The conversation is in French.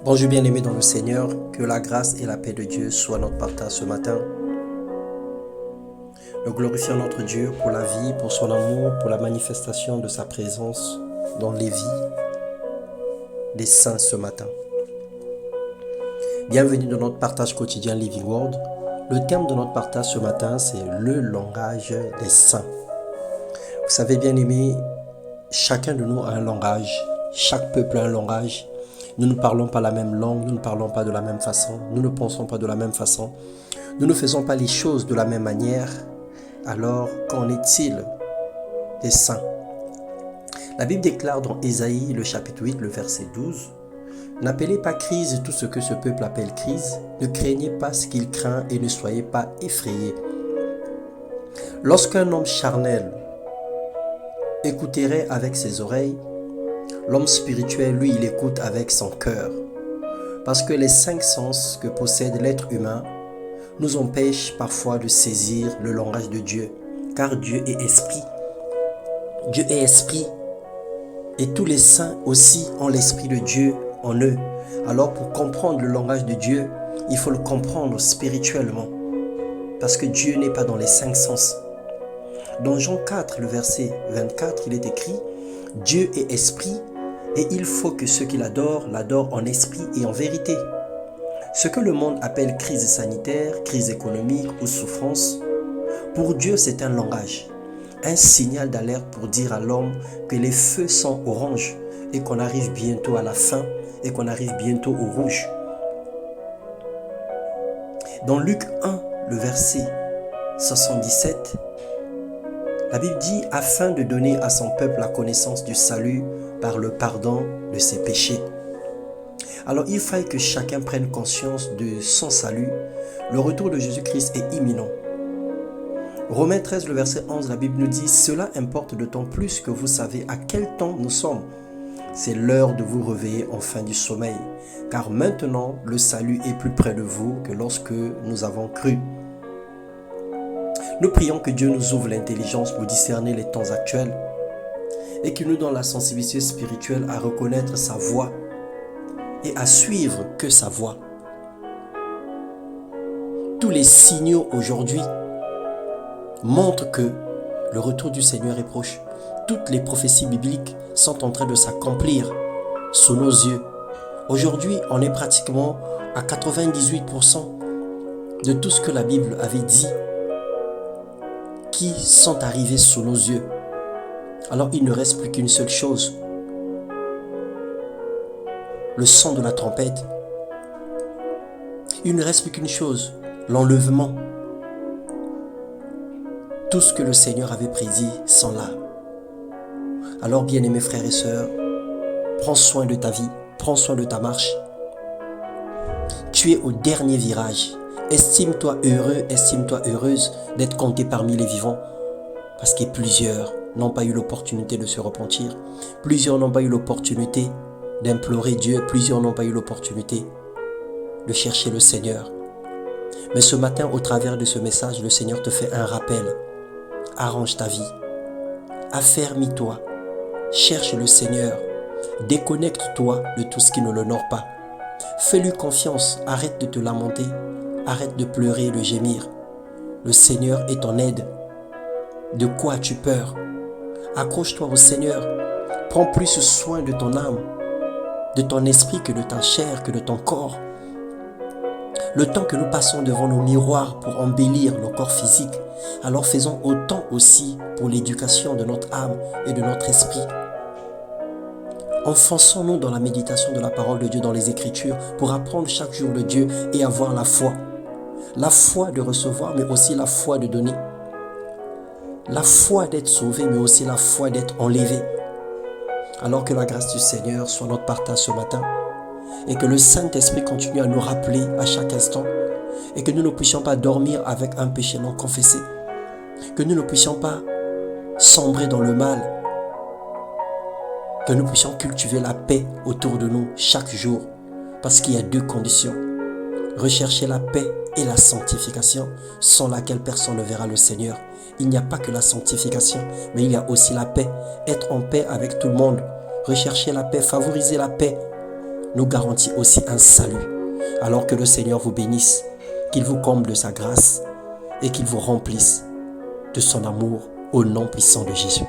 Bonjour bien-aimés dans le Seigneur, que la grâce et la paix de Dieu soient notre partage ce matin. Nous glorifions notre Dieu pour la vie, pour son amour, pour la manifestation de sa présence dans les vies des saints ce matin. Bienvenue dans notre partage quotidien Living Word. Le thème de notre partage ce matin, c'est le langage des saints. Vous savez bien-aimés, chacun de nous a un langage, chaque peuple a un langage. Nous ne parlons pas la même langue, nous ne parlons pas de la même façon, nous ne pensons pas de la même façon, nous ne faisons pas les choses de la même manière. Alors, qu'en est-il des saints? La Bible déclare dans Ésaïe, le chapitre 8, le verset 12, « N'appelez pas crise tout ce que ce peuple appelle crise, ne craignez pas ce qu'il craint et ne soyez pas effrayés. » Lorsqu'un homme charnel écouterait avec ses oreilles, l'homme spirituel, lui, il écoute avec son cœur. Parce que les 5 sens que possède l'être humain nous empêchent parfois de saisir le langage de Dieu. Car Dieu est esprit. Dieu est esprit. Et tous les saints aussi ont l'esprit de Dieu en eux. Alors pour comprendre le langage de Dieu, il faut le comprendre spirituellement. Parce que Dieu n'est pas dans les 5 sens. Dans Jean 4, le verset 24, il est écrit « Dieu est esprit et il faut que ceux qui l'adorent en esprit et en vérité. » Ce que le monde appelle crise sanitaire, crise économique ou souffrance, pour Dieu c'est un langage, un signal d'alerte pour dire à l'homme que les feux sont orange et qu'on arrive bientôt à la fin et qu'on arrive bientôt au rouge. Dans Luc 1, le verset 77, la Bible dit « Afin de donner à son peuple la connaissance du salut par le pardon de ses péchés. » Alors il faille que chacun prenne conscience de son salut. Le retour de Jésus-Christ est imminent. Romains 13, le verset 11, la Bible nous dit « Cela importe d'autant plus que vous savez à quel temps nous sommes. C'est l'heure de vous réveiller enfin du sommeil, car maintenant le salut est plus près de vous que lorsque nous avons cru. » Nous prions que Dieu nous ouvre l'intelligence pour discerner les temps actuels et qu'il nous donne la sensibilité spirituelle à reconnaître sa voix et à suivre que sa voix. Tous les signaux aujourd'hui montrent que le retour du Seigneur est proche. Toutes les prophéties bibliques sont en train de s'accomplir sous nos yeux. Aujourd'hui, on est pratiquement à 98% de tout ce que la Bible avait dit qui sont arrivés sous nos yeux. Alors il ne reste plus qu'une seule chose. Le son de la trompette. Il ne reste plus qu'une chose, l'enlèvement. Tout ce que le Seigneur avait prédit sont là. Alors bien-aimés frères et sœurs, prends soin de ta vie, prends soin de ta marche. Tu es au dernier virage. Estime-toi heureux, estime-toi heureuse d'être compté parmi les vivants. Parce que plusieurs n'ont pas eu l'opportunité de se repentir. Plusieurs n'ont pas eu l'opportunité d'implorer Dieu. Plusieurs n'ont pas eu l'opportunité de chercher le Seigneur. Mais ce matin, au travers de ce message, le Seigneur te fait un rappel. Arrange ta vie. Affermis-toi. Cherche le Seigneur. Déconnecte-toi de tout ce qui ne l'honore pas. Fais-lui confiance. Arrête de te lamenter. Arrête de pleurer et de gémir. Le Seigneur est ton aide. De quoi as-tu peur? Accroche-toi au Seigneur. Prends plus soin de ton âme, de ton esprit que de ta chair, que de ton corps. Le temps que nous passons devant nos miroirs pour embellir nos corps physiques, alors faisons autant aussi pour l'éducation de notre âme et de notre esprit. Enfonçons-nous dans la méditation de la parole de Dieu dans les Écritures pour apprendre chaque jour de Dieu et avoir la foi. La foi de recevoir, mais aussi la foi de donner. La foi d'être sauvé, mais aussi la foi d'être enlevé. Alors que la grâce du Seigneur soit notre partage ce matin et que le Saint-Esprit continue à nous rappeler à chaque instant et que nous ne puissions pas dormir avec un péché non confessé, que nous ne puissions pas sombrer dans le mal, que nous puissions cultiver la paix autour de nous chaque jour, parce qu'il y a 2 conditions. Rechercher la paix et la sanctification, sans laquelle personne ne verra le Seigneur. Il n'y a pas que la sanctification, mais il y a aussi la paix. Être en paix avec tout le monde. Rechercher la paix, favoriser la paix. nous garantit aussi un salut. Alors que le Seigneur vous bénisse, qu'il vous comble de sa grâce et qu'il vous remplisse de son amour au nom puissant de Jésus.